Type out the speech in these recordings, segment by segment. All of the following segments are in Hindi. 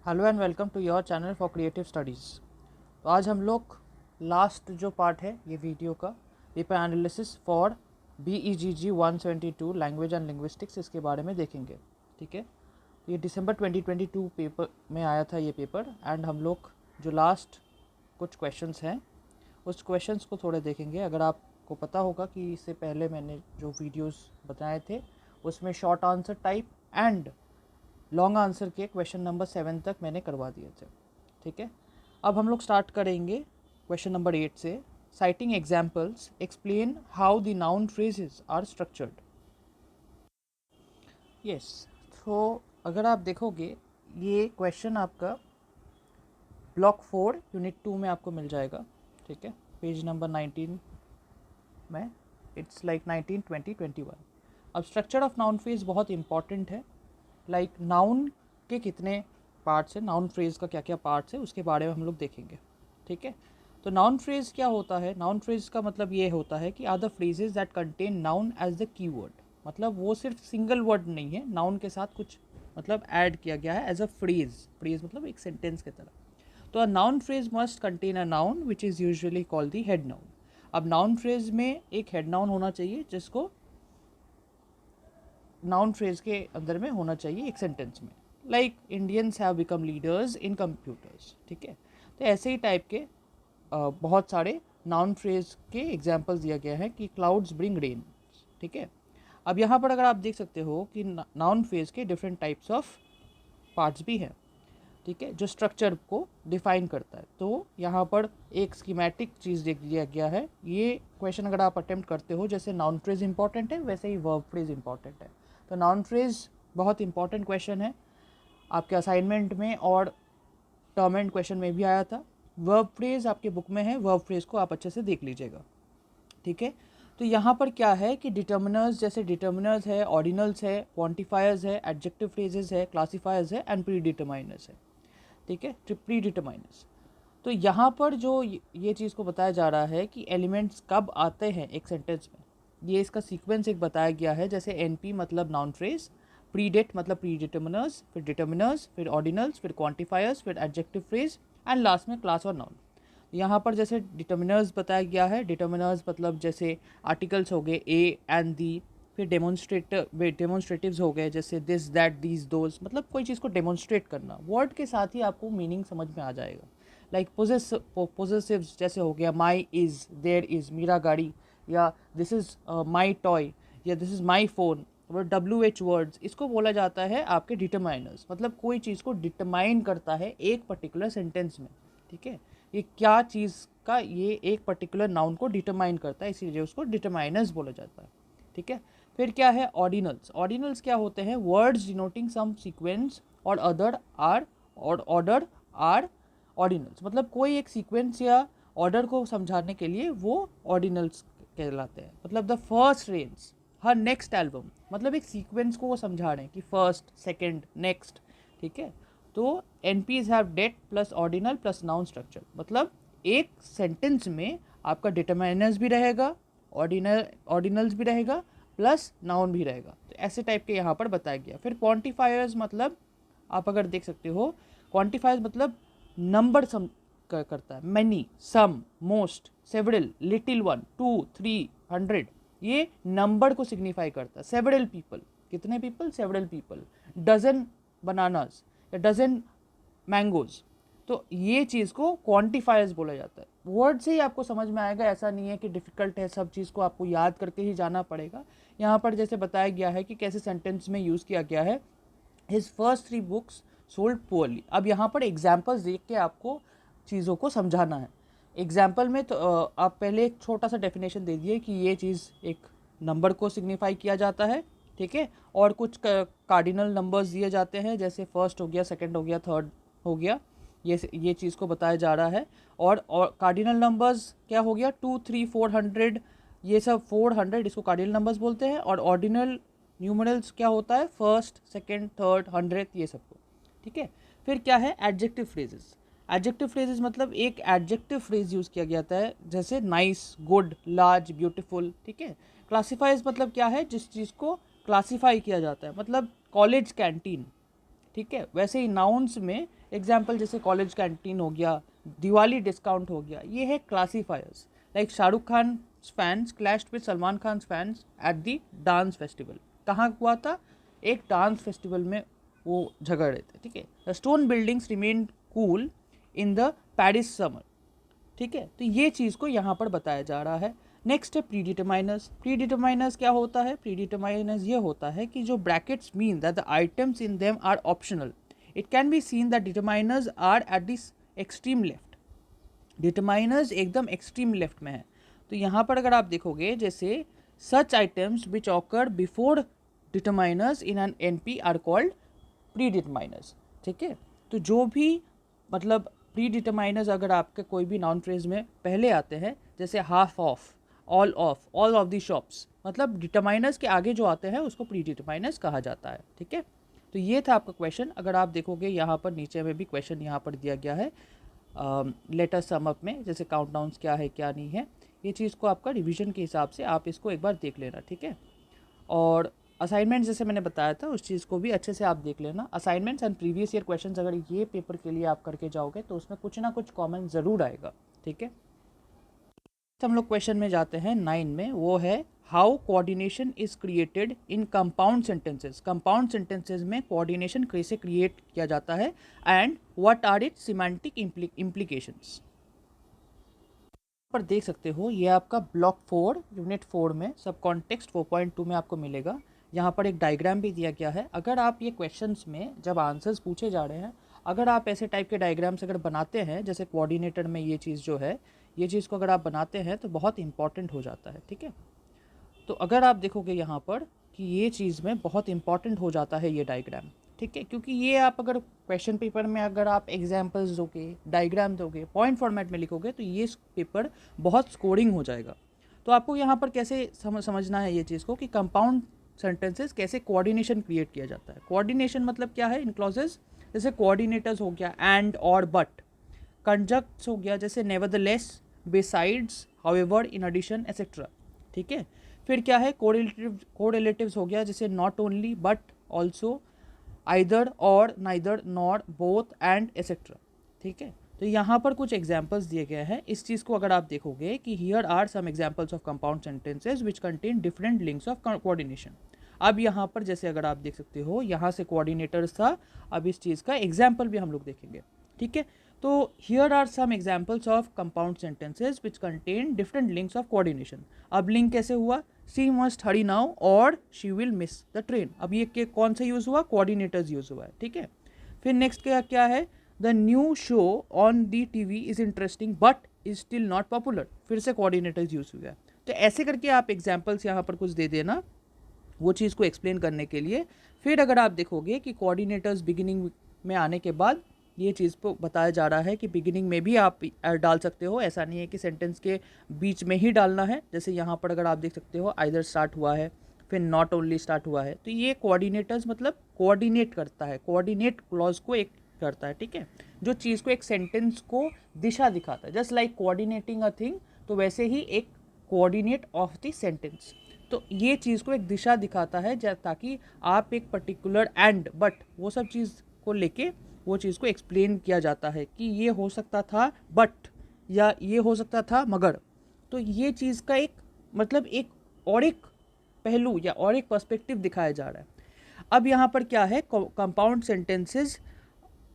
Hello and welcome to your channel for creative studies. तो आज हम लोग लास्ट जो पार्ट है ये वीडियो का paper analysis for BEGG 172 language and linguistics इसके बारे में देखेंगे। ठीक है, तो ये दिसंबर 2022 पेपर में आया था ये पेपर एंड हम लोग जो लास्ट कुछ क्वेश्चंस हैं उस क्वेश्चंस को थोड़े देखेंगे। अगर आपको पता होगा कि इससे पहले मैंने जो वीडियोस बताए थे उसमें short answer type and long answer के क्वेश्चन नंबर 7 तक मैंने करवा दिए थे। ठीक है, अब हम लोग स्टार्ट करेंगे क्वेश्चन नंबर 8 से। Citing examples explain how the noun phrases are structured. Yes, तो अगर आप देखोगे ये क्वेश्चन आपका ब्लॉक 4 यूनिट 2 में आपको मिल जाएगा। ठीक है, पेज नंबर 19 में इट्स लाइक 19, 20, 21। अब स्ट्रक्चर ऑफ नाउन फ्रेज बहुत इंपॉर्टेंट है। लाइक नाउन के कितने पार्ट्स हैं, नाउन फ्रेज का क्या क्या पार्ट्स है उसके बारे में हम लोग देखेंगे। ठीक है, तो नाउन फ्रेज क्या होता है? नाउन फ्रेज का मतलब ये होता है कि are the phrases that contain noun as the keyword. मतलब वो सिर्फ सिंगल वर्ड नहीं है, नाउन के साथ कुछ मतलब ऐड किया गया है एज अ फ्रेज। फ्रेज मतलब एक सेंटेंस की तरह। तो a noun phrase must contain a noun which is usually called the head noun. अब नाउन फ्रेज में एक हेड नाउन होना चाहिए जिसको नाउन फ्रेज के अंदर में होना चाहिए एक सेंटेंस में। Like Indians have become leaders in computers. ठीक है, तो ऐसे ही टाइप के बहुत सारे नाउन फ्रेज के एग्जाम्पल्स दिया गया है कि क्लाउड्स ब्रिंग रेन। ठीक है, अब यहाँ पर अगर आप देख सकते हो कि नाउन फ्रेज के डिफरेंट टाइप्स ऑफ पार्ट्स भी हैं। ठीक है, जो स्ट्रक्चर को डिफाइन करता है। तो यहाँ पर एक स्कीमेटिक चीज़ देख दिया गया है। ये क्वेश्चन अगर आप अटेम्प्ट करते हो, जैसे नाउन फ्रेज इंपॉर्टेंट है वैसे ही वर्ब फ्रेज इंपॉर्टेंट है। तो नाउन फ्रेज बहुत इंपॉर्टेंट क्वेश्चन है, आपके असाइनमेंट में और टर्म एंड क्वेश्चन में भी आया था। वर्ब फ्रेज आपके बुक में है, वर्ब फ्रेज को आप अच्छे से देख लीजिएगा। ठीक है, तो यहाँ पर क्या है कि डिटर्मिनर्स, जैसे डिटर्मिनर्स है, ऑर्डिनल्स है, क्वांटिफायर्स है, एडजेक्टिव फ्रेजेस है, क्लासिफायर्स है एंड प्री डिटरमाइनर्स है। ठीक है, प्री डिटरमाइनर्स। तो यहाँ पर जो ये चीज़ को बताया जा रहा है कि एलिमेंट्स कब आते हैं एक सेंटेंस में, ये इसका सीक्वेंस एक बताया गया है। जैसे NP मतलब नाउन फ्रेज, प्रीडेट मतलब प्री डिटर्मिनर्स, फिर डिटर्मिनर्स, फिर ऑर्डिनल्स, फिर क्वांटिफायर्स, फिर एडजेक्टिव फ्रेज एंड लास्ट में क्लास और नाउन। यहाँ पर जैसे डिटर्मिनर्स बताया गया है। डिटर्मिनर्स मतलब जैसे आर्टिकल्स हो गए ए एंड दी, फिर डेमोन्स्ट्रेटिव्स हो गए जैसे दिस दैट दीज दोज। मतलब कोई चीज़ को डेमोन्स्ट्रेट करना, वर्ड के साथ ही आपको मीनिंग समझ में आ जाएगा। लाइक पोजेसिव्स जैसे हो गया माई इज़, देयर इज़, मेरा गाड़ी, या दिस इज़ माई टॉय, या दिस इज़ माई फ़ोन। और WH वर्ड्स, इसको बोला जाता है आपके डिटरमाइनर्स। मतलब कोई चीज़ को डिटरमाइन करता है एक पर्टिकुलर सेंटेंस में। ठीक है, ये क्या चीज़ का, ये एक पर्टिकुलर नाउन को डिटरमाइन करता है, इसीलिए उसको डिटरमाइनर्स बोला जाता है। ठीक है, फिर क्या है ऑर्डिनल्स। ऑर्डिनल्स क्या होते हैं? वर्ड्स डिनोटिंग सम सीक्वेंस और अदर आर और ऑर्डर आर ऑर्डिनल्स। मतलब कोई एक सीक्वेंस या ऑर्डर को समझाने के लिए वो ऑर्डिनल्स कहलाते हैं। मतलब the first range her next album, मतलब एक सीक्वेंस को वो समझा रहे हैं कि फर्स्ट, सेकंड, नेक्स्ट। ठीक है, तो NPs have det plus ordinal plus noun structure. मतलब एक सेंटेंस में आपका डिटरमाइनर्स भी रहेगा, ऑर्डिनल्स भी रहेगा, प्लस नाउन भी रहेगा। तो ऐसे टाइप के यहाँ पर बताया गया। फिर क्वांटिफायर्स मतलब आप अगर देख सकते हो, क्वांटिफायर्स मतलब नंबर करता है। Many, some, most, several, little one, 2, 3, 100। ये नंबर को सिग्निफाई करता है। सेवरल पीपल, कितने people? Several people. Dozen bananas या डजन मैंगोज। तो ये चीज़ को क्वांटिफायर्स बोला जाता है। वर्ड से ही आपको समझ में आएगा, ऐसा नहीं है कि डिफ़िकल्ट है, सब चीज़ को आपको याद करके ही जाना पड़ेगा। यहाँ पर जैसे बताया गया है कि कैसे सेंटेंस में यूज़ किया गया है। His first 3 books sold poorly. अब यहाँ पर एग्जाम्पल्स देख के आपको चीज़ों को समझाना है। एग्जाम्पल में तो आप पहले एक छोटा सा डेफिनेशन दे दिए कि ये चीज़ एक नंबर को सिग्निफाई किया जाता है। ठीक है, और कुछ कार्डिनल नंबर्स दिए जाते हैं, जैसे फर्स्ट हो गया, सेकंड हो गया, थर्ड हो गया। ये चीज़ को बताया जा रहा है। और कार्डिनल नंबर्स क्या हो गया? 2, 3, 400, ये सब 400 इसको कार्डिनल नंबर्स बोलते हैं। और ऑर्डिनल न्यूमरल्स क्या होता है? फर्स्ट, सेकंड, थर्ड, 100, ये सबको। ठीक है, फिर क्या है? Adjective phrases. एडजेक्टिव फ्रेजेस मतलब एक एडजेक्टिव फ्रेज यूज़ किया जाता है, जैसे नाइस, गुड, लार्ज, ब्यूटीफुल। ठीक है, क्लासीफाइज मतलब क्या है? जिस चीज़ को क्लासीफाई किया जाता है, मतलब कॉलेज कैंटीन। ठीक है। वैसे ही नाउन्स में एग्जाम्पल जैसे कॉलेज कैंटीन हो गया, दिवाली डिस्काउंट हो गया, ये है classifiers. Like Shahrukh Khan fans clashed with Salman Khan fans at the dance festival. कहाँ हुआ था? एक डांस फेस्टिवल में वो झगड़ रहे थे, ठीक है। The stone buildings remain cool in the Paris summer, ठीक है। तो ये चीज़ को यहाँ पर बताया जा रहा है। नेक्स्ट है प्री डिटरमाइनर्स। प्री डिटरमाइनर्स क्या होता है? प्री डिटरमाइनर्स ये होता है कि जो brackets mean that the items in them are optional. It can be seen that determiners are at this extreme left. Determiners एकदम एक्सट्रीम लेफ्ट में है। तो यहाँ पर अगर आप देखोगे जैसे such items which occur before determiners in an NP are called pre determiners, ठीक है। तो जो भी मतलब प्री डिटरमाइनर्स अगर आपके कोई भी नाउन फ्रेज में पहले आते हैं, जैसे half of, all of the shops, मतलब डिटरमाइनर्स के आगे जो आते हैं उसको प्री डिटरमाइनर्स कहा जाता है, ठीक है। तो ये था आपका क्वेश्चन। अगर आप देखोगे यहाँ पर नीचे में भी क्वेश्चन यहाँ पर दिया गया है लेटर सम अप में, जैसे काउंटडाउन्स क्या है क्या नहीं है, ये चीज़ को आपका रिवीजन के हिसाब से आप इसको एक बार देख लेना, ठीक है। और असाइनमेंट जैसे मैंने बताया था उस चीज़ को भी अच्छे से आप देख लेना। Assignments and previous year questions अगर ये पेपर के लिए आप करके जाओगे तो उसमें कुछ ना कुछ कॉमन ज़रूर आएगा, ठीक है। हम लोग क्वेश्चन में जाते हैं 9 में, वो है how coordination is created in compound sentences. Compound sentences में कोऑर्डिनेशन कैसे क्रिएट किया जाता है and what are its semantic implications. पर देख सकते हो ये आपका ब्लॉक 4 यूनिट 4 में सब कॉन्टेक्स्ट 4.2 में आपको मिलेगा। यहाँ पर एक डायग्राम भी दिया गया है। अगर आप ये क्वेश्चंस में जब आंसर्स पूछे जा रहे हैं, अगर आप ऐसे टाइप के डायग्राम्स अगर बनाते हैं, जैसे कोऑर्डिनेटर में ये चीज़ जो है, ये चीज़ को अगर आप बनाते हैं तो बहुत इंपॉर्टेंट हो जाता है, ठीक है। तो अगर आप देखोगे यहाँ पर कि ये चीज़ में बहुत इंपॉर्टेंट हो जाता है ये डायग्राम, ठीक है, क्योंकि ये आप अगर क्वेश्चन पेपर में अगर आप एग्जाम्पल्स दोगे, डायग्राम दोगे, पॉइंट फॉर्मेट में लिखोगे तो ये पेपर बहुत स्कोरिंग हो जाएगा। तो आपको यहाँ पर कैसे समझना है ये चीज़ को कि कंपाउंड सेंटेंसेस कैसे कोऑर्डिनेशन क्रिएट किया जाता है। कोऑर्डिनेशन मतलब क्या है? इन क्लॉजेस जैसे कोऑर्डिनेटर्स हो गया, एंड और बट। कंजक्ट्स हो गया जैसे nevertheless, besides, however, in addition etcetera, ठीक है। फिर क्या है? कोरिलेटिव्स हो गया जैसे not only, but also, either और, neither, nor, both, and etcetera, ठीक है। तो यहाँ पर कुछ एग्जाम्पल्स दिए गए हैं। इस चीज़ को अगर आप देखोगे कि here are some examples of compound sentences which contain different links of coordination. अब यहाँ पर जैसे अगर आप देख सकते हो यहाँ से कोऑर्डिनेटर्स था, अब इस चीज़ का एग्जाम्पल भी हम लोग देखेंगे, ठीक है। तो here are some examples of compound sentences which contain different links of coordination. अब लिंक कैसे हुआ? सी मस्ट हरी नाउ और she will miss the train. अब ये के कौन सा यूज़ हुआ? कोऑर्डिनेटर्स यूज़ हुआ है, ठीक है। फिर नेक्स्ट क्या है? The new show on the TV is interesting but is still not popular. फिर से कोऑर्डिनेटर्स यूज़ हुआ है। तो ऐसे करके आप एग्जाम्पल्स यहाँ पर कुछ दे देना वो चीज़ को एक्सप्लेन करने के लिए। फिर अगर आप देखोगे कि कोऑर्डिनेटर्स बिगिनिंग में आने के बाद ये चीज़ को बताया जा रहा है कि बिगिनिंग में भी आप डाल सकते हो, ऐसा नहीं है कि सेंटेंस के बीच में ही डालना है। जैसे यहाँ पर अगर आप देख सकते हो आइदर स्टार्ट हुआ है, फिर नॉट ओनली स्टार्ट हुआ है, तो ये कोऑर्डिनेटर्स मतलब कोऑर्डिनेट करता है, कोऑर्डिनेट क्लॉज को एक करता है, ठीक है, जो चीज़ को एक सेंटेंस को दिशा दिखाता है। Just like coordinating a thing, तो वैसे ही एक कोऑर्डिनेट ऑफ द सेंटेंस, तो ये चीज़ को एक दिशा दिखाता है ताकि आप एक पर्टिकुलर एंड बट वो सब चीज़ को लेके वो चीज़ को एक्सप्लेन किया जाता है कि ये हो सकता था बट, या ये हो सकता था मगर। तो ये चीज़ का एक मतलब एक और एक पहलू या और एक पर्सपेक्टिव दिखाया जा रहा है। अब यहाँ पर क्या है? कंपाउंड सेंटेंसेस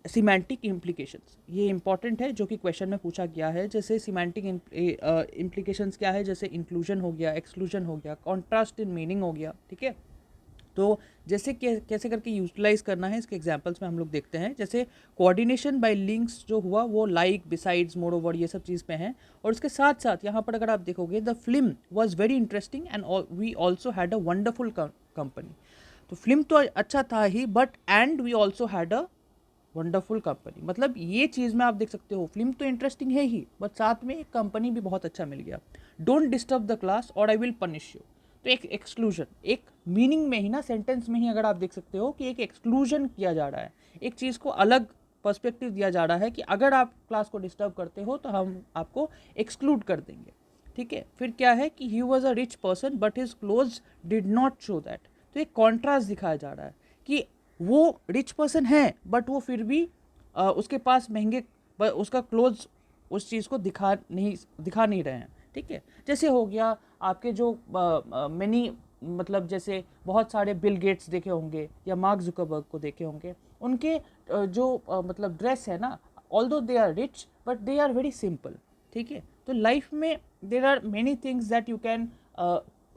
सिमेंटिक इम्प्लीकेशंस, ये इंपॉर्टेंट है जो कि क्वेश्चन में पूछा गया है। जैसे सिमेंटिक इम्प्लीकेशंस क्या है? जैसे इंक्लूजन हो गया, एक्सक्लूजन हो गया, कॉन्ट्रास्ट इन मीनिंग हो गया, ठीक है। तो जैसे कैसे करके यूटिलाइज करना है इसके एग्जांपल्स में हम लोग देखते हैं। जैसे कोऑर्डिनेशन बाय लिंक्स जो हुआ वो लाइक, बिसाइड्स, मोर ओवर ये सब चीज़ पे हैं। और उसके साथ साथ यहाँ पर अगर आप देखोगे the film was very interesting and we also had a wonderful company. तो फिल्म तो अच्छा था ही but and we also had a wonderful company. मतलब ये चीज़ में आप देख सकते हो फिल्म तो इंटरेस्टिंग है ही बट साथ में एक कंपनी भी बहुत अच्छा मिल गया। डोंट डिस्टर्ब द क्लास और आई विल पनिश यू। तो एक एक्सक्लूजन, एक मीनिंग में ही ना, सेंटेंस में ही अगर आप देख सकते हो कि एक एक्सक्लूजन किया जा रहा है, एक चीज़ को अलग पर्सपेक्टिव दिया जा रहा है कि अगर आप क्लास को डिस्टर्ब करते हो तो हम आपको एक्सक्लूड कर देंगे, ठीक है। फिर क्या है कि he was a rich person but his close did not show that. तो एक कॉन्ट्रास्ट दिखाया जा रहा है कि वो रिच पर्सन है बट वो फिर भी उसके पास महंगे उसका क्लोथ्स उस चीज़ को दिखा नहीं रहे हैं, ठीक है। जैसे हो गया आपके जो मैनी, मतलब जैसे बहुत सारे बिल गेट्स देखे होंगे या मार्क जुकरबर्ग को देखे होंगे, उनके जो मतलब ड्रेस है ना, although they are rich but they are very simple, ठीक है। तो लाइफ में there are many things that you can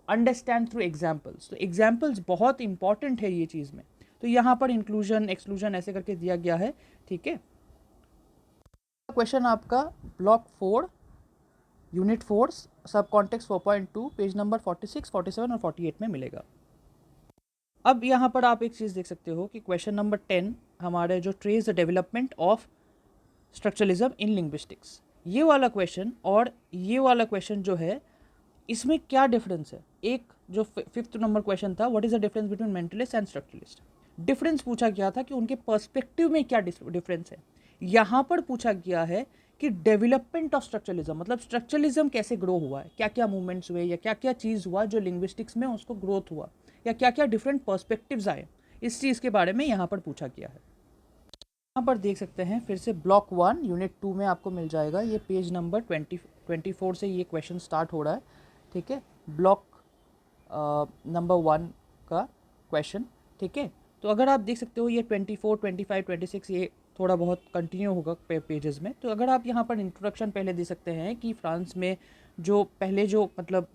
understand through examples. तो एग्जाम्पल्स बहुत इंपॉर्टेंट है ये चीज़ में। तो यहाँ पर इंक्लूजन एक्सक्लूजन ऐसे करके दिया गया है, ठीक है। क्वेश्चन आपका ब्लॉक 4 यूनिट 4 सब कॉन्टेक्स्ट 4.2 पेज नंबर 46, 47 और 48 में मिलेगा। अब यहाँ पर आप एक चीज़ देख सकते हो कि क्वेश्चन नंबर 10 हमारे जो trace the development of structuralism in linguistics, ये वाला क्वेश्चन और ये वाला क्वेश्चन जो है इसमें क्या डिफरेंस है। एक जो 5th नंबर क्वेश्चन था, what is the difference between mentalist and structuralist, difference पूछा गया था कि उनके पर्सपेक्टिव में क्या डिफरेंस है। यहाँ पर पूछा गया है कि डेवलपमेंट ऑफ स्ट्रक्चरलिज्म, मतलब स्ट्रक्चरलिज्म कैसे ग्रो हुआ है, क्या क्या मूवमेंट्स हुए या क्या क्या चीज़ हुआ जो लिंग्विस्टिक्स में उसको ग्रोथ हुआ, या क्या क्या डिफरेंट पर्सपेक्टिव्स आए, इस चीज़ के बारे में यहाँ पर पूछा गया है। यहाँ पर देख सकते हैं फिर से ब्लॉक 1 यूनिट 2 में आपको मिल जाएगा, ये पेज नंबर 24 से ये क्वेश्चन स्टार्ट हो रहा है, ठीक है। ब्लॉक नंबर 1 का क्वेश्चन, ठीक है। तो अगर आप देख सकते हो ये 24, 25, 26 ये थोड़ा बहुत कंटिन्यू होगा पेजेस में। तो अगर आप यहाँ पर इंट्रोडक्शन पहले दे सकते हैं कि फ्रांस में जो पहले जो मतलब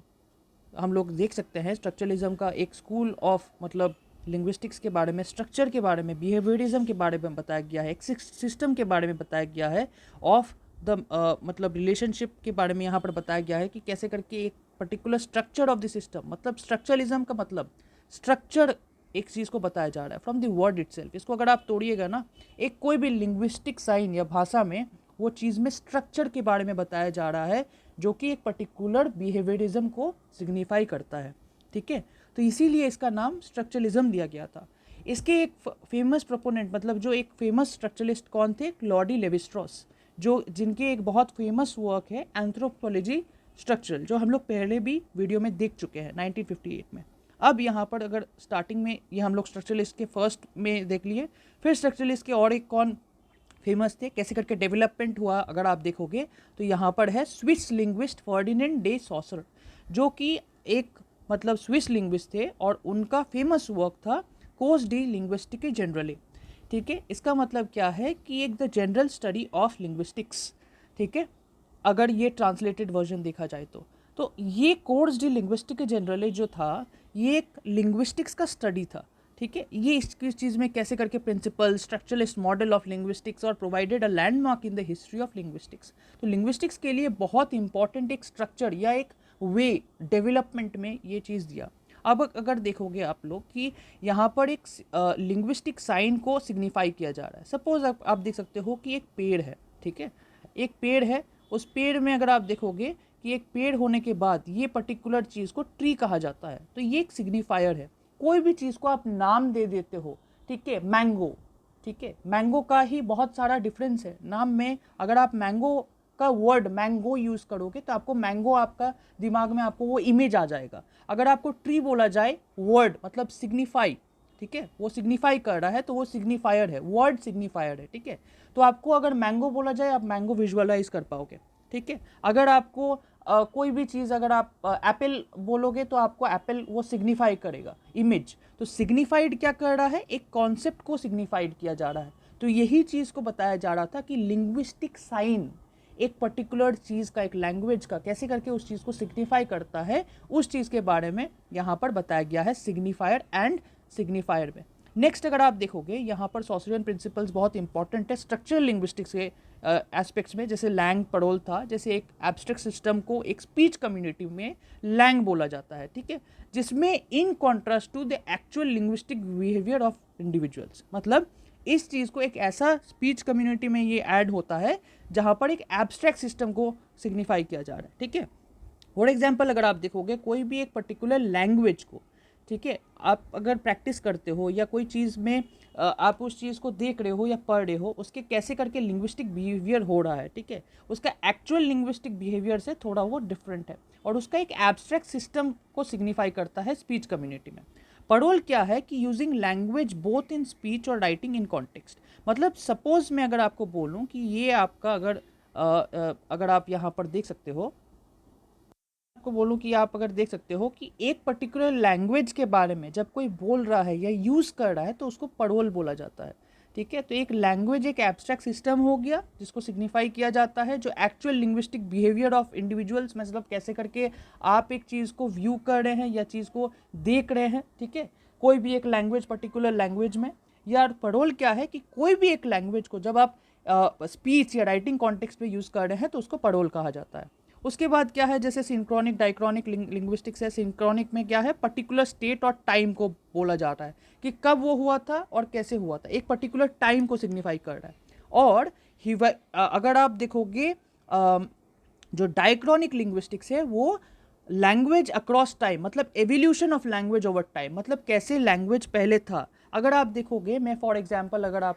हम लोग देख सकते हैं स्ट्रक्चरलिज्म का एक स्कूल ऑफ मतलब लिंग्विस्टिक्स के बारे में, स्ट्रक्चर के बारे में, बिहेवियरिज्म के बारे में बताया गया है, एक सिस्टम के बारे में बताया गया है, ऑफ द मतलब रिलेशनशिप के बारे में यहाँ पर बताया गया है कि कैसे करके एक particular structure of the system, मतलब स्ट्रक्चरलिज्म का मतलब स्ट्रक्चर एक चीज़ को बताया जा रहा है फ्रॉम द वर्ड इटसेल्फ। इसको अगर आप तोड़िएगा ना, एक कोई भी लिंग्विस्टिक साइन या भाषा में वो चीज़ में स्ट्रक्चर के बारे में बताया जा रहा है जो कि एक पर्टिकुलर बिहेवियरिज्म को सिग्निफाई करता है, ठीक है। तो इसीलिए इसका नाम स्ट्रक्चरलिज्म दिया गया था। इसके एक फेमस प्रोपोनेंट, मतलब जो एक फेमस स्ट्रक्चरलिस्ट कौन थे, क्लॉडी लेवी-स्ट्रॉस, जो जिनके एक बहुत फेमस वर्क है एंथ्रोपोलॉजी स्ट्रक्चरल, जो हम लोग पहले भी वीडियो में देख चुके हैं 1958 में। अब यहाँ पर अगर स्टार्टिंग में ये हम लोग स्ट्रक्चरलिस्ट के फर्स्ट में देख लिए, फिर स्ट्रक्चरलिस्ट के और एक कौन फेमस थे, कैसे करके डेवलपमेंट हुआ अगर आप देखोगे तो यहाँ पर है Swiss linguist Ferdinand day saucer, जो कि एक मतलब स्विस लिंग्विस्ट थे और उनका फेमस वर्क था कोर्स डी लिंग्विस्टिक जनरली, ठीक है। इसका मतलब क्या है कि एक the general study of linguistics, ठीक है, अगर ये ट्रांसलेटेड वर्जन देखा जाए तो ये कोर्स डी लिंग्विस्टिक जनरली जो था ये एक लिंग्विस्टिक्स का स्टडी था, ठीक है। ये इस चीज़ में कैसे करके principal structuralist model of linguistics और provided a landmark in the history of linguistics. तो लिंग्विस्टिक्स के लिए बहुत इंपॉर्टेंट एक स्ट्रक्चर या एक वे डेवलपमेंट में ये चीज़ दिया। अब अगर देखोगे आप लोग कि यहाँ पर एक लिंग्विस्टिक साइन को सिग्निफाई किया जा रहा है। सपोज आप देख सकते हो कि एक पेड़ है, ठीक है, एक पेड़ है, उस पेड़ में अगर आप देखोगे कि एक पेड़ होने के बाद ये पर्टिकुलर चीज़ को ट्री कहा जाता है, तो ये एक सिग्निफायर है। कोई भी चीज़ को आप नाम दे देते हो, ठीक है, मैंगो, ठीक है, मैंगो का ही बहुत सारा डिफरेंस है नाम में। अगर आप मैंगो का वर्ड मैंगो यूज़ करोगे तो आपको मैंगो, आपका दिमाग में आपको वो इमेज आ जाएगा। अगर आपको ट्री बोला जाए वर्ड मतलब सिग्निफाई, ठीक है, वो सिग्निफाई कर रहा है तो वो सिग्निफायर है, वर्ड सिग्निफायर है, ठीक है। तो आपको अगर मैंगो बोला जाए आप मैंगो विजुअलाइज कर पाओगे, ठीक है। अगर आपको कोई भी चीज़ अगर आप एप्पल बोलोगे तो आपको एप्पल वो सिग्निफाई करेगा इमेज। तो सिग्निफाइड क्या कर रहा है, एक कॉन्सेप्ट को सिग्निफाइड किया जा रहा है। तो यही चीज़ को बताया जा रहा था कि लिंग्विस्टिक साइन एक पर्टिकुलर चीज़ का, एक लैंग्वेज का कैसे करके उस चीज़ को सिग्निफाई करता है, उस चीज़ के बारे में यहाँ पर बताया गया है सिग्निफायर एंड सिग्निफायर में। नेक्स्ट अगर आप देखोगे यहाँ पर सॉसरियन प्रिंसिपल्स बहुत इंपॉर्टेंट है स्ट्रक्चरल लिंग्विस्टिक्स के एस्पेक्ट्स में। जैसे लैंग पड़ोल था, जैसे एक एब्स्ट्रैक्ट सिस्टम को एक स्पीच कम्युनिटी में लैंग बोला जाता है, ठीक है, जिसमें in contrast to the actual linguistic behaviour of individuals, मतलब इस चीज़ को एक ऐसा स्पीच कम्युनिटी में ये ऐड होता है जहाँ पर एक एब्स्ट्रैक्ट सिस्टम को सिग्निफाई किया जा रहा है, ठीक है। फॉर एग्जाम्पल अगर आप देखोगे कोई भी एक पर्टिकुलर लैंग्वेज को, ठीक है, आप अगर प्रैक्टिस करते हो या कोई चीज़ में आप उस चीज़ को देख रहे हो या पढ़ रहे हो, उसके कैसे करके लिंग्विस्टिक बिहेवियर हो रहा है, ठीक है, उसका एक्चुअल लिंग्विस्टिक बिहेवियर से थोड़ा वो डिफरेंट है और उसका एक एब्स्ट्रैक्ट सिस्टम को सिग्निफाई करता है स्पीच कम्युनिटी में। परोल क्या है कि using language both in speech और राइटिंग इन कॉन्टेक्स्ट। मतलब सपोज मैं अगर आपको बोलूं कि ये आपका अगर आप यहाँ पर देख सकते हो, आपको बोलूं कि आप अगर देख सकते हो कि एक पर्टिकुलर लैंग्वेज के बारे में जब कोई बोल रहा है या यूज़ कर रहा है तो उसको पड़ोल बोला जाता है। ठीक है, तो एक लैंग्वेज एक एब्स्ट्रैक्ट सिस्टम हो गया जिसको सिग्निफाई किया जाता है जो actual linguistic behaviour of individuals, मतलब कैसे करके आप एक चीज़ को व्यू कर रहे हैं या चीज़ को देख रहे हैं। ठीक है, कोई भी एक लैंग्वेज पर्टिकुलर लैंग्वेज में, या पड़ोल क्या है कि कोई भी एक लैंग्वेज को जब आप स्पीच या राइटिंग कॉन्टेक्स्ट में यूज़ कर रहे हैं तो उसको पड़ोल कहा जाता है। उसके बाद क्या है, जैसे सिंक्रोनिक डाइक्रोनिक लिंग्विस्टिक्स है। सिंक्रोनिक में क्या है, पर्टिकुलर स्टेट और टाइम को बोला जा रहा है कि कब वो हुआ था और कैसे हुआ था, एक पर्टिकुलर टाइम को सिग्निफाई कर रहा है। और अगर आप देखोगे जो डाइक्रोनिक लिंग्विस्टिक्स है वो लैंग्वेज अक्रॉस टाइम, मतलब evolution of language over time, मतलब कैसे लैंग्वेज पहले था। अगर आप देखोगे, मैं फॉर एग्जांपल अगर आप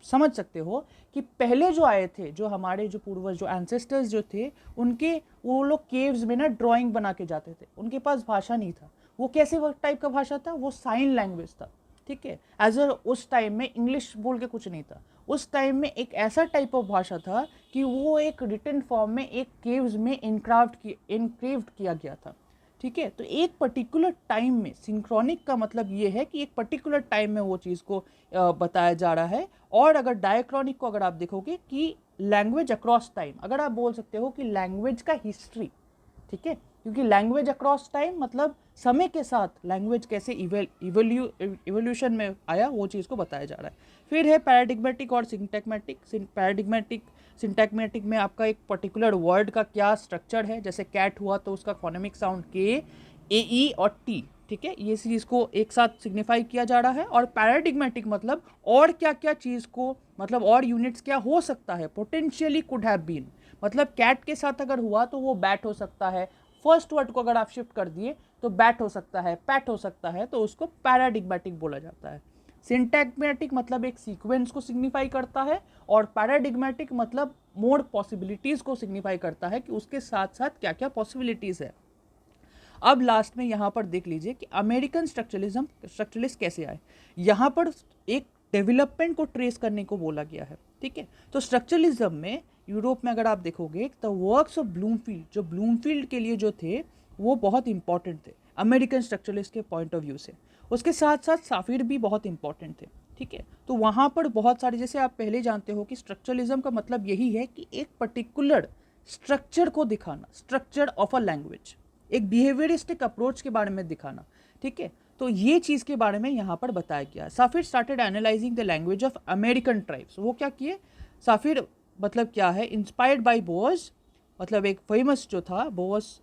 समझ सकते हो कि पहले जो आए थे, जो हमारे जो पूर्वज जो एंसेस्टर्स जो थे, उनके वो लोग केव्स में ना ड्राइंग बना के जाते थे, उनके पास भाषा नहीं था। वो कैसे टाइप का भाषा था, वो साइन लैंग्वेज था। ठीक है, एज अ उस टाइम में इंग्लिश बोल के कुछ नहीं था, उस टाइम में एक ऐसा टाइप ऑफ भाषा था कि वो एक रिटन फॉर्म में एक केव्स में इनक्रेव्ड किया गया था। ठीक है, तो एक पर्टिकुलर टाइम में, सिंक्रोनिक का मतलब ये है कि एक पर्टिकुलर टाइम में वो चीज़ को बताया जा रहा है। और अगर डायक्रॉनिक को अगर आप देखोगे कि लैंग्वेज अक्रॉस टाइम, अगर आप बोल सकते हो कि लैंग्वेज का हिस्ट्री। ठीक है, क्योंकि लैंग्वेज अक्रॉस टाइम मतलब समय के साथ लैंग्वेज कैसे इवोल्यूशन में आया, वो चीज़ को बताया जा रहा है। फिर है पैराडिग्मेटिक और सिंटैग्मेटिक। सिंटैग्मेटिक में आपका एक पर्टिकुलर वर्ड का क्या स्ट्रक्चर है, जैसे कैट हुआ तो उसका फोनेमिक साउंड के, ए ई और टी। ठीक है, ये चीज़ को एक साथ सिग्निफाई किया जा रहा है। और पैराडिग्मेटिक मतलब और क्या क्या चीज़ को, मतलब और यूनिट्स क्या हो सकता है, पोटेंशियली कुड हैव बीन, मतलब कैट के साथ अगर हुआ तो वो बैट हो सकता है। फर्स्ट वर्ड को अगर आप शिफ्ट कर दिए तो बैट हो सकता है, पैट हो सकता है, तो उसको पैराडिग्मेटिक बोला जाता है। सिंटैग्मेटिक मतलब एक सीक्वेंस को सिग्निफाई करता है, और पैराडिग्मेटिक मतलब मोर पॉसिबिलिटीज़ को सिग्निफाई करता है कि उसके साथ साथ क्या क्या पॉसिबिलिटीज़ है। अब लास्ट में यहाँ पर देख लीजिए कि अमेरिकन स्ट्रक्चरलिस्ट कैसे आए। यहाँ पर एक डेवलपमेंट को ट्रेस करने को बोला गया है। ठीक है, तो स्ट्रक्चरलिज्म में यूरोप में अगर आप देखोगे तो वर्क्स ऑफ ब्लूमफील्ड, जो ब्लूमफील्ड के लिए जो थे वो बहुत इंपॉर्टेंट थे अमेरिकन स्ट्रक्चरलिस्ट के पॉइंट ऑफ व्यू से। उसके साथ साथ साफिर भी बहुत इंपॉर्टेंट थे। ठीक है, तो वहाँ पर बहुत सारे, जैसे आप पहले जानते हो कि स्ट्रक्चरलिज्म का मतलब यही है कि एक पर्टिकुलर स्ट्रक्चर को दिखाना, स्ट्रक्चर ऑफ अ लैंग्वेज, एक बिहेवियरिस्टिक अप्रोच के बारे में दिखाना। ठीक है, तो ये चीज़ के बारे में यहाँ पर बताया गया है। Sapir started analysing the language of American tribes. वो क्या किए, साफिर मतलब क्या है, इंस्पायर्ड बाय बोअस, मतलब एक फेमस जो था बोअस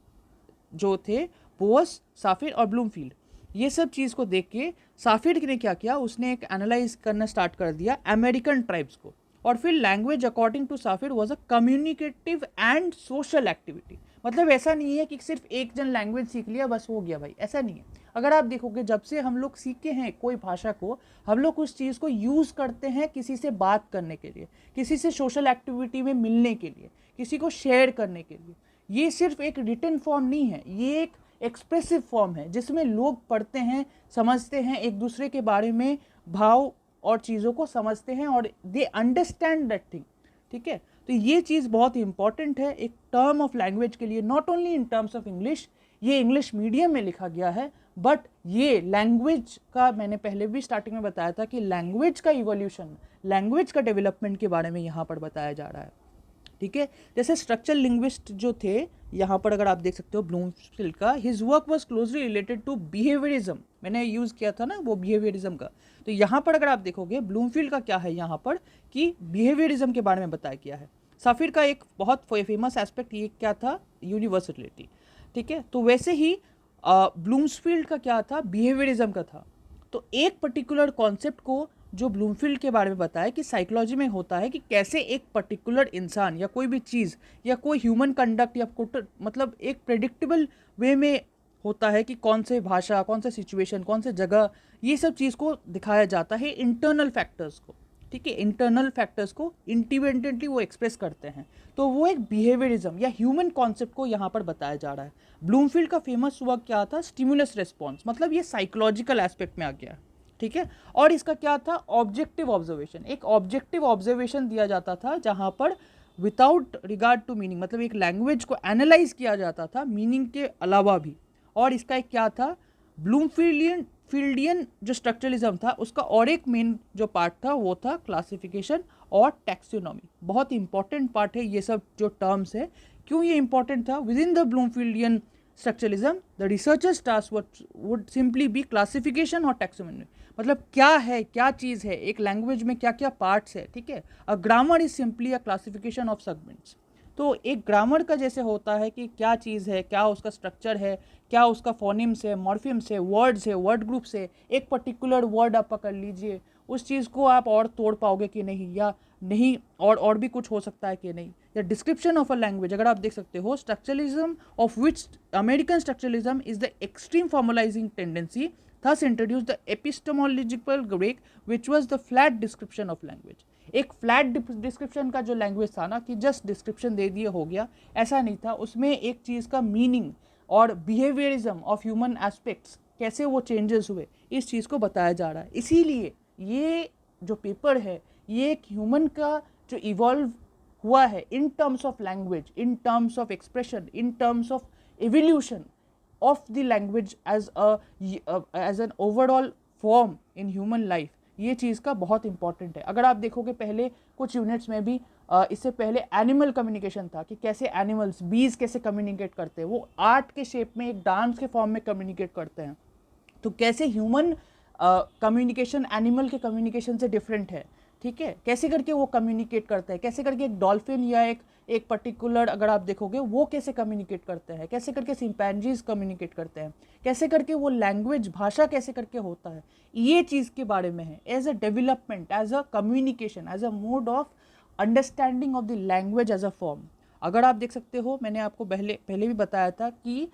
जो थे, बोअस, साफिर और ब्लूमफील्ड, ये सब चीज़ को देख के साफिर ने क्या किया, उसने एक एनालाइज करना स्टार्ट कर दिया अमेरिकन ट्राइब्स को। और फिर language according to Sapir was a communicative and social activity. मतलब ऐसा नहीं है कि सिर्फ एक जन लैंग्वेज सीख लिया बस हो गया भाई, ऐसा नहीं है। अगर आप देखोगे जब से हम लोग सीखे हैं कोई भाषा को, हम लोग उस चीज़ को यूज़ करते हैं किसी से बात करने के लिए, किसी से सोशल एक्टिविटी में मिलने के लिए, किसी को शेयर करने के लिए। ये सिर्फ एक रिटन फॉर्म नहीं है, ये एक एक्सप्रेसिव फॉर्म है जिसमें लोग पढ़ते हैं, समझते हैं, एक दूसरे के बारे में भाव और चीज़ों को समझते हैं और दे अंडरस्टैंड दैट थिंग। ठीक है, तो ये चीज़ बहुत इंपॉर्टेंट है एक टर्म ऑफ लैंग्वेज के लिए, not only in terms of English. ये इंग्लिश मीडियम में लिखा गया है, बट ये लैंग्वेज का, मैंने पहले भी स्टार्टिंग में बताया था कि लैंग्वेज का इवोल्यूशन, लैंग्वेज का डेवलपमेंट के बारे में यहाँ पर बताया जा रहा है। ठीक है, जैसे स्ट्रक्चर लिंग्विस्ट जो थे यहाँ पर अगर आप देख सकते हो ब्लूमफील्ड का, his work was closely related to behaviourism, मैंने यूज़ किया था ना वो बिहेवियरिज्म का। तो यहाँ पर अगर आप देखोगे ब्लूमफील्ड का क्या है यहाँ पर कि बिहेवियरिज्म के बारे में बताया गया है। साफिर का एक बहुत फेमस एस्पेक्ट ये क्या था, यूनिवर्सलिटी। ठीक है, तो वैसे ही ब्लूमफील्ड का क्या था, बिहेवियरिज्म का था। तो एक पर्टिकुलर कॉन्सेप्ट को जो ब्लूमफील्ड के बारे में बताया कि साइकोलॉजी में होता है कि कैसे एक पर्टिकुलर इंसान या कोई भी चीज़ या कोई ह्यूमन कंडक्ट या मतलब एक प्रेडिक्टेबल वे में होता है कि कौन से भाषा, कौन से सिचुएशन, कौन से जगह, ये सब चीज़ को दिखाया जाता है इंटरनल फैक्टर्स को। ठीक है, इंटरनल फैक्टर्स को इंडिपेंडेंटली वो एक्सप्रेस करते हैं। तो वो एक बिहेवियरिज्म या ह्यूमन कॉन्सेप्ट को यहाँ पर बताया जा रहा है। ब्लूमफील्ड का फेमस वर्क क्या था, स्टिमुलस रिस्पॉन्स, मतलब ये साइकोलॉजिकल एस्पेक्ट में आ गया, ठीक है। और इसका क्या था, ऑब्जेक्टिव ऑब्जर्वेशन, एक ऑब्जेक्टिव ऑब्जर्वेशन दिया जाता था जहाँ पर विदाउट रिगार्ड टू मीनिंग, मतलब एक लैंग्वेज को एनालाइज किया जाता था मीनिंग के अलावा भी। और इसका एक क्या था, ब्लूमफील्डियन जो स्ट्रक्चरलिज्म था उसका और एक मेन जो पार्ट था वो था क्लासिफिकेशन और टैक्सोनॉमी। बहुत इंपॉर्टेंट पार्ट है ये सब जो टर्म्स है। क्यों ये इंपॉर्टेंट था, within the Bloomfieldian structuralism the researchers task would simply be classification और टैक्सोनॉमी, मतलब क्या है, क्या चीज़ है, एक लैंग्वेज में क्या क्या पार्ट्स है, ठीक है। A grammar is simply a classification of segments. तो एक ग्रामर का जैसे होता है कि क्या चीज़ है, क्या उसका स्ट्रक्चर है, क्या उसका फोनिम्स है, मॉर्फिम्स है, वर्ड्स है, वर्ड ग्रुप्स है। एक पर्टिकुलर वर्ड आप पकड़ लीजिए, उस चीज़ को आप और तोड़ पाओगे कि नहीं, या नहीं और भी कुछ हो सकता है कि नहीं। या डिस्क्रिप्शन ऑफ अ लैंग्वेज, अगर आप देख सकते हो, structuralism of which American structuralism is the extreme formalising tendency thus introduced the epistemological Greek which was the flat description of language। एक फ्लैट डिस्क्रिप्शन का जो लैंग्वेज था ना, कि जस्ट डिस्क्रिप्शन दे दिए हो गया, ऐसा नहीं था। उसमें एक चीज़ का मीनिंग और बिहेवियरिज्म ऑफ ह्यूमन एस्पेक्ट्स कैसे वो चेंजेस हुए, इस चीज़ को बताया जा रहा है। इसीलिए ये जो पेपर है ये एक ह्यूमन का जो इवॉल्व हुआ है in terms of language, in terms of expression, in terms of evolution of the language as an overall form in human life, ये चीज़ का बहुत इंपॉर्टेंट है। अगर आप देखोगे पहले कुछ यूनिट्स में भी इससे पहले एनिमल कम्युनिकेशन था, कि कैसे एनिमल्स, बीज कैसे कम्युनिकेट करते हैं, वो आर्ट के शेप में, एक डांस के फॉर्म में कम्युनिकेट करते हैं। तो कैसे ह्यूमन कम्युनिकेशन एनिमल के कम्युनिकेशन से डिफरेंट है, ठीक है। कैसे करके वो कम्युनिकेट करते हैं, कैसे करके एक डॉल्फिन या एक पर्टिकुलर अगर आप देखोगे वो कैसे कम्युनिकेट करते हैं, कैसे करके चिंपैंजीज कम्युनिकेट करते हैं, कैसे करके वो लैंग्वेज, भाषा कैसे करके होता है, ये चीज़ के बारे में है। As a development, as a communication, as a mode of understanding of the language as a form. अगर आप देख सकते हो, मैंने आपको पहले भी बताया था कि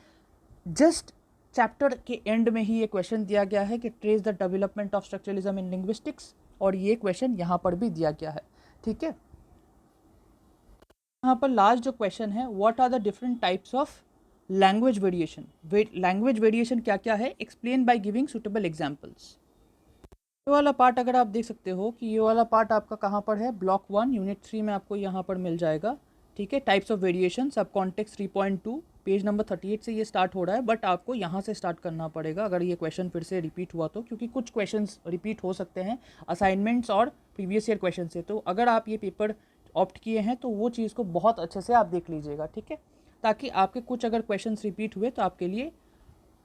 जस्ट चैप्टर के एंड में ही ये क्वेश्चन दिया गया है कि trace the development of structuralism in linguistics, और ये क्वेश्चन यहाँ पर भी दिया गया है, ठीक है। यहाँ पर लास्ट जो क्वेश्चन है, what are the different types of language variation. Language variation क्या क्या है, explain by giving suitable examples. ये वाला पार्ट अगर आप देख सकते हो कि ये वाला पार्ट आपका कहाँ पर है, ब्लॉक 1 यूनिट 3 में आपको यहाँ पर मिल जाएगा, ठीक है। टाइप्स ऑफ वेरिएशन, सब कॉन्टेक्स्ट 3.2, पेज नंबर 38 से ये स्टार्ट हो रहा है, बट आपको यहाँ से स्टार्ट करना पड़ेगा अगर ये क्वेश्चन फिर से रिपीट हुआ तो, क्योंकि कुछ क्वेश्चंस रिपीट हो सकते हैं असाइनमेंट्स और प्रीवियस ईयर क्वेश्चन से। तो अगर आप ये पेपर ऑप्ट किए हैं तो वो चीज़ को बहुत अच्छे से आप देख लीजिएगा, ठीक है, ताकि आपके कुछ अगर क्वेश्चन रिपीट हुए तो आपके लिए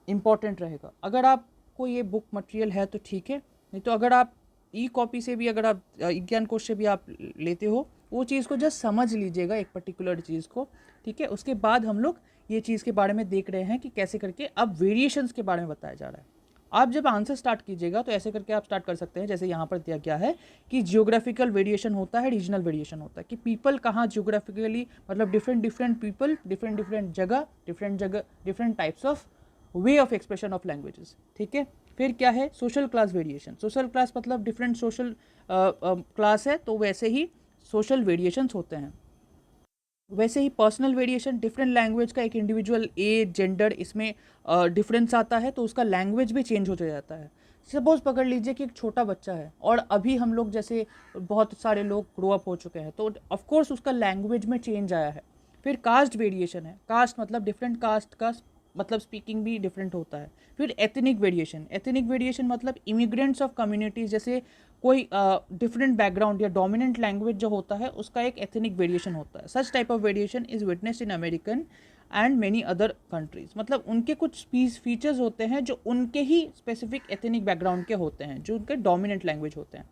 इम्पॉर्टेंट रहेगा। अगर आपको ये बुक मटेरियल है तो ठीक है, नहीं तो अगर आप ई कॉपी से भी, अगर आप ज्ञान कोश से भी आप लेते हो, वो चीज़ को जस्ट समझ लीजिएगा, एक पर्टिकुलर चीज़ को, ठीक है। उसके बाद हम लोग ये चीज़ के बारे में देख रहे हैं कि कैसे करके अब वेरिएशंस के बारे में बताया जा रहा है। आप जब आंसर स्टार्ट कीजिएगा तो ऐसे करके आप स्टार्ट कर सकते हैं, जैसे यहाँ पर दिया गया है कि जियोग्राफिकल वेरिएशन होता है, रीजनल वेरिएशन होता है, कि पीपल कहाँ जियोग्राफिकली, मतलब डिफरेंट पीपल, डिफरेंट जगह, different types of way of expression of languages, ठीक है। फिर क्या है, social class variation. Social class मतलब डिफरेंट सोशल क्लास है, तो वैसे ही सोशल वेरिएशंस होते हैं। वैसे ही पर्सनल वेरिएशन, डिफरेंट लैंग्वेज का एक इंडिविजुअल एज, जेंडर, इसमें डिफरेंस आता है, तो उसका लैंग्वेज भी चेंज हो जाता है। सपोज पकड़ लीजिए कि एक छोटा बच्चा है और अभी हम लोग जैसे बहुत सारे लोग ग्रो अप हो चुके हैं, तो ऑफकोर्स उसका लैंग्वेज में चेंज आया है। फिर कास्ट वेरिएशन है, कास्ट मतलब डिफरेंट कास्ट का मतलब स्पीकिंग भी डिफरेंट होता है। फिर एथनिक वेरिएशन, एथनिक वेरिएशन मतलब इमिग्रेंट्स ऑफ कम्युनिटीज़, जैसे कोई डिफरेंट बैकग्राउंड या डोमिनेंट लैंग्वेज जो होता है उसका एक एथनिक वेरिएशन होता है। Such type of variation is witnessed in American and many other countries, मतलब उनके कुछ फीचर्स होते हैं जो उनके ही स्पेसिफिक एथनिक बैकग्राउंड के होते हैं, जो उनके डोमिनेंट लैंग्वेज होते हैं।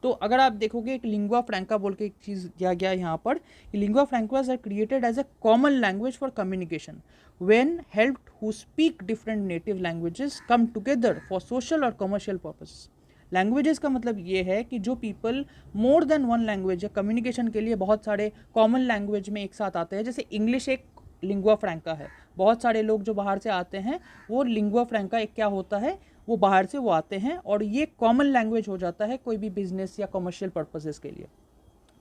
तो अगर आप देखोगे एक लिंगुआ फ्रैंका बोल के एक चीज़ दिया गया यहाँ पर, lingua francas are created as a common language for communication when helped who speak different native languages come together for social और कमर्शियल पर्पस। लैंग्वेजेस का मतलब ये है कि जो people more than one language या कम्युनिकेशन के लिए बहुत सारे कॉमन लैंग्वेज में एक साथ आते हैं, जैसे इंग्लिश एक लिंगुआ फ्रैंका है, बहुत सारे लोग जो बाहर से आते हैं वो लिंगुआ फ्रैंका एक क्या होता है, वो बाहर से वो आते हैं और ये कॉमन लैंग्वेज हो जाता है कोई भी बिजनेस या कमर्शियल पर्पसेस के लिए,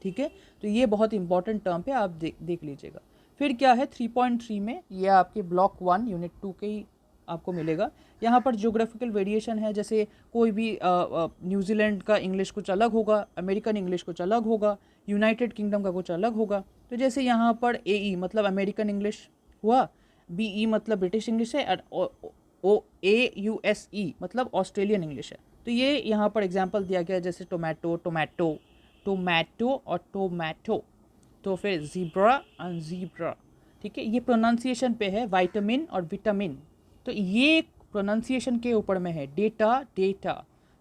ठीक है। तो ये बहुत इंपॉर्टेंट टर्म पे आप देख लीजिएगा। फिर क्या है 3.3 में, ये आपके ब्लॉक 1 यूनिट 2 के ही आपको मिलेगा। यहाँ पर ज्योग्राफिकल वेरिएशन है, जैसे कोई भी न्यूजीलैंड का इंग्लिश कुछ अलग होगा, अमेरिकन इंग्लिश कुछ अलग होगा, यूनाइटेड किंगडम का कुछ अलग होगा। तो जैसे यहाँ पर AE मतलब अमेरिकन इंग्लिश हुआ, BE मतलब ब्रिटिश इंग्लिश है, और AUSE मतलब ऑस्ट्रेलियन इंग्लिश है। तो ये यहाँ पर एग्जाम्पल दिया गया है, जैसे टोमेटो, टोमेटो, टोमेटो और टोमेटो। तो फिर ज़ीब्रा एंड ज़ीब्रा, ठीक है। ये प्रोनाउंसिएशन पे है, विटामिन और विटामिन, तो ये प्रोनाउंसिएशन के ऊपर में है। डेटा, डेटा,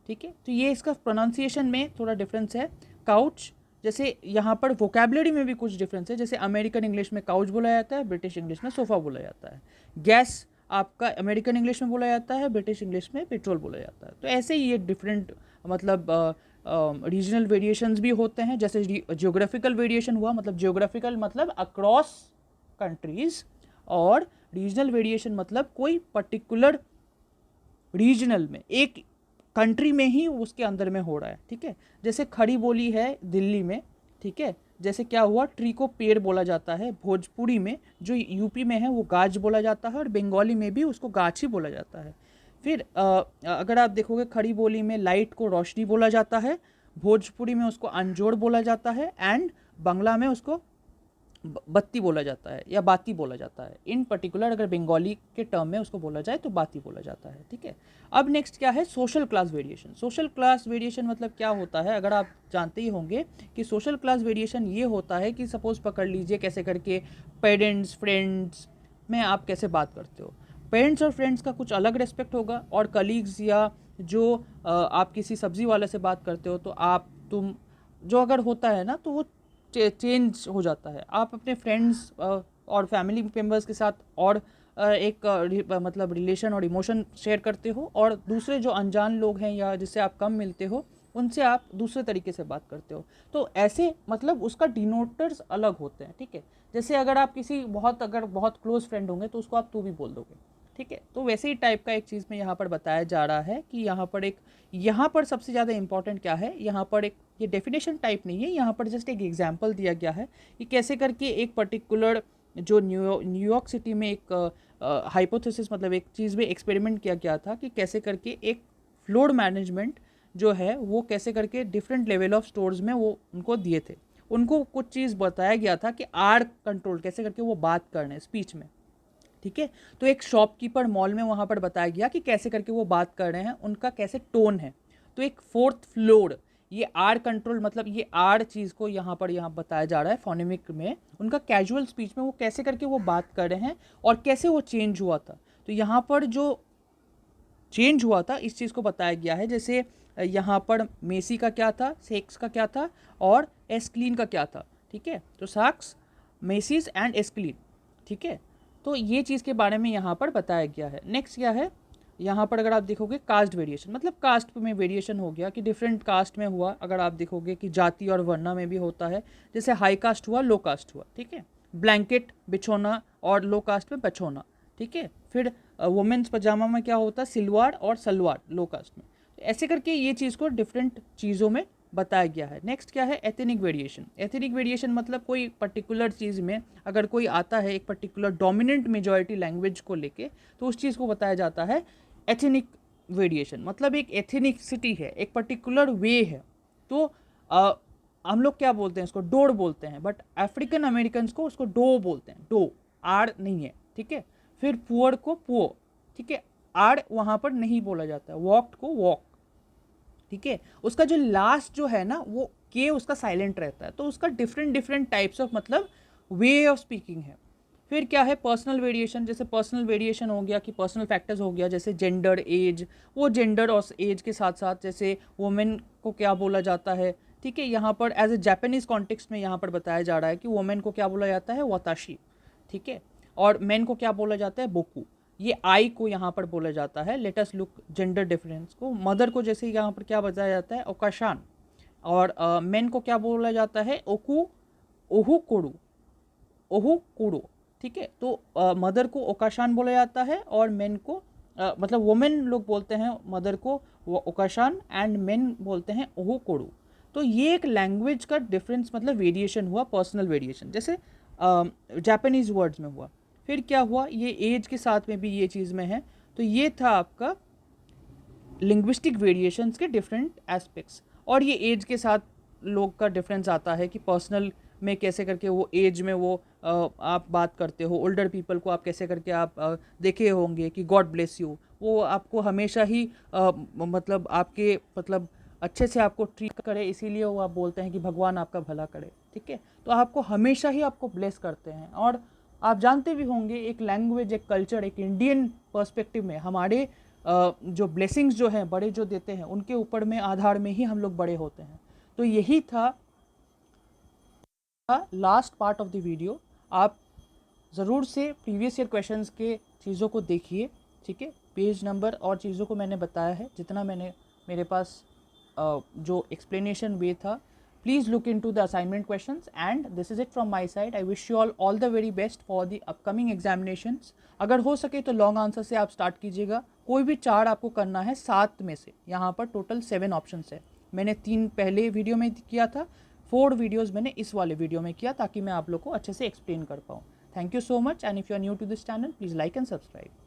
ठीक है। तो ये इसका प्रोनाउंसिएशन में थोड़ा डिफरेंस है। काउच, जैसे यहाँ पर वोकेबलरी में भी कुछ डिफरेंस है, जैसे अमेरिकन इंग्लिश में काउच बोला जाता है, ब्रिटिश इंग्लिश में सोफ़ा बोला जाता है। गैस आपका अमेरिकन इंग्लिश में बोला जाता है, ब्रिटिश इंग्लिश में पेट्रोल बोला जाता है। तो ऐसे ही ये डिफरेंट मतलब रीजनल वेरिएशंस भी होते हैं। जैसे जियोग्राफिकल वेरिएशन हुआ, मतलब जियोग्राफिकल मतलब अक्रॉस कंट्रीज, और रीजनल वेरिएशन मतलब कोई पर्टिकुलर रीजनल में एक कंट्री में ही उसके अंदर में हो रहा है, ठीक है। जैसे खड़ी बोली है दिल्ली में, ठीक है। जैसे क्या हुआ, ट्री को पेड़ बोला जाता है भोजपुरी में, जो यूपी में है वो गाछ बोला जाता है, और बंगाली में भी उसको गाछ ही बोला जाता है। फिर अगर आप देखोगे खड़ी बोली में लाइट को रोशनी बोला जाता है, भोजपुरी में उसको अंजोर बोला जाता है, एंड बांग्ला में उसको बत्ती बोला जाता है या बाती बोला जाता है। इन पर्टिकुलर अगर बंगाली के टर्म में उसको बोला जाए तो बाती बोला जाता है, ठीक है। अब नेक्स्ट क्या है, social class variation. Social class variation मतलब क्या होता है, अगर आप जानते ही होंगे कि सोशल क्लास वेरिएशन ये होता है कि सपोज पकड़ लीजिए कैसे करके पेरेंट्स फ्रेंड्स में आप कैसे बात करते हो। पेरेंट्स और फ्रेंड्स का कुछ अलग रेस्पेक्ट होगा, और कलीग्स या जो आप किसी सब्जी वाले से बात करते हो तो आप तुम जो अगर होता है ना, तो वो चेंज हो जाता है। आप अपने फ्रेंड्स और फैमिली मेम्बर्स के साथ और एक मतलब रिलेशन और इमोशन शेयर करते हो, और दूसरे जो अनजान लोग हैं या जिससे आप कम मिलते हो उनसे आप दूसरे तरीके से बात करते हो। तो ऐसे मतलब उसका डिनोटर्स अलग होते हैं, ठीक है। जैसे अगर आप किसी अगर बहुत क्लोज फ्रेंड होंगे तो उसको आप तू भी बोल दोगे, ठीक है। तो वैसे ही टाइप का एक चीज़ में यहाँ पर बताया जा रहा है कि यहाँ पर सबसे ज़्यादा इंपॉर्टेंट क्या है, यहाँ पर एक ये डेफिनेशन टाइप नहीं है, यहाँ पर जस्ट एक एग्जांपल दिया गया है कि कैसे करके एक पर्टिकुलर जो न्यूयॉर्क सिटी में एक हाइपोथेसिस मतलब एक चीज़ में एक्सपेरिमेंट किया गया था कि कैसे करके एक फ्लोर मैनेजमेंट जो है वो कैसे करके डिफरेंट लेवल ऑफ स्टोर्स में वो उनको दिए थे। उनको कुछ चीज़ बताया गया था कि आर कंट्रोल कैसे करके वो बात करने हैं स्पीच में, ठीक है। तो एक शॉपकीपर मॉल में वहाँ पर बताया गया कि कैसे करके वो बात कर रहे हैं, उनका कैसे टोन है। तो एक 4th फ्लोर, ये आर कंट्रोल मतलब ये आर चीज़ को यहाँ बताया जा रहा है फोनेमिक में, उनका कैजुअल स्पीच में वो कैसे करके वो बात कर रहे हैं और कैसे वो चेंज हुआ था। तो यहाँ पर जो चेंज हुआ था इस चीज़ को बताया गया है। जैसे यहाँ पर मेसी का क्या था, सेक्स का क्या था, और एस्क्लीन का क्या था, ठीक है। तो साक्स, मेसीज एंड एस्क्लीन, ठीक है। तो ये चीज़ के बारे में यहाँ पर बताया गया है। नेक्स्ट क्या है, यहाँ पर अगर आप देखोगे कास्ट वेरिएशन, मतलब कास्ट में वेरिएशन हो गया कि डिफरेंट कास्ट में हुआ। अगर आप देखोगे कि जाति और वर्णा में भी होता है, जैसे हाई कास्ट हुआ, लो कास्ट हुआ, ठीक है। ब्लैंकेट बिछोना और लो कास्ट में बछोना, ठीक है। फिर वुमेन्स पजामा में क्या होता है, सिलवार और सलवार लो कास्ट में। ऐसे करके ये चीज़ को डिफरेंट चीज़ों में बताया गया है। नेक्स्ट क्या है, एथनिक वेरिएशन। एथनिक वेरिएशन मतलब कोई पर्टिकुलर चीज़ में अगर कोई आता है एक पर्टिकुलर डोमिनेंट मेजॉरिटी लैंग्वेज को लेके, तो उस चीज़ को बताया जाता है एथनिक वेरिएशन। मतलब एक एथनिकसिटी है, एक पर्टिकुलर वे है। तो हम लोग क्या बोलते हैं इसको, डोर बोलते हैं, बट अफ्रीकन अमेरिकन को उसको डो बोलते हैं, डो, आर नहीं है, ठीक है। फिर पुअर को पुओ, ठीक है, आर वहाँ पर नहीं बोला जाता है। वॉक्ड को वॉक, ठीक है। उसका जो लास्ट जो है ना वो के उसका साइलेंट रहता है। तो उसका डिफरेंट टाइप्स ऑफ मतलब वे ऑफ स्पीकिंग है। फिर क्या है, पर्सनल वेरिएशन। जैसे पर्सनल वेरिएशन हो गया कि पर्सनल फैक्टर्स हो गया, जैसे जेंडर, एज, वो जेंडर और एज के साथ साथ जैसे वुमेन को क्या बोला जाता है, ठीक है। यहाँ पर एज ए जापानीज कॉन्टेक्स्ट में यहाँ पर बताया जा रहा है कि वुमेन को क्या बोला जाता है, वाताशी, ठीक है। और मेन को क्या बोला जाता है, बोकू। ये आई को यहाँ पर बोला जाता है। Let us look gender difference को। मदर को जैसे यहाँ पर क्या बताया जाता है, ओकाशान। और मेन को क्या बोला जाता है, ओकू, ओहू कोडू, ओहू कूडो, ठीक है। तो मदर को ओकाशान बोला जाता है और मेन को मतलब वुमेन लोग बोलते हैं मदर को ओकाशान एंड मेन बोलते हैं ओहो कोडू। तो ये एक लैंग्वेज का डिफरेंस मतलब वेरिएशन हुआ, पर्सनल वेरिएशन, जैसे जापानीज़ वर्ड्स में हुआ। फिर क्या हुआ, ये एज के साथ में भी ये चीज़ में है। तो ये था आपका लिंग्विस्टिक वेरिएशंस के डिफरेंट एस्पेक्ट्स। और ये एज के साथ लोग का डिफरेंस आता है कि पर्सनल में कैसे करके वो एज में वो आप बात करते हो, ओल्डर पीपल को आप कैसे करके आप देखे होंगे कि गॉड ब्लेस यू, वो आपको हमेशा ही मतलब आपके मतलब अच्छे से आपको ट्रीट करे, इसीलिए वो आप बोलते हैं कि भगवान आपका भला करे, ठीक है। तो आपको हमेशा ही आपको ब्लेस करते हैं। और आप जानते भी होंगे एक लैंग्वेज, एक कल्चर, एक इंडियन पर्सपेक्टिव में हमारे जो ब्लेसिंग्स जो हैं बड़े जो देते हैं उनके ऊपर में आधार में ही हम लोग बड़े होते हैं। तो यही था last part of the video. आप ज़रूर से प्रीवियस ईयर क्वेश्चंस के चीज़ों को देखिए, ठीक है। पेज नंबर और चीज़ों को मैंने बताया है, जितना मैंने मेरे पास जो एक्सप्लेनेशन वे था। Please look into the assignment questions and this is it from my side. I wish you all the very best for the upcoming examinations. अगर हो सके तो लॉन्ग आंसर से आप स्टार्ट कीजिएगा। कोई भी 4 आपको करना है 7 में से, यहाँ पर टोटल 7 ऑप्शंस है। मैंने 3 पहले वीडियो में किया था, 4 वीडियोज़ मैंने इस वाले वीडियो में किया ताकि मैं आप लोग को अच्छे से एक्सप्लेन कर पाऊँ। Thank you so much, and if you are new to this channel, please like and subscribe.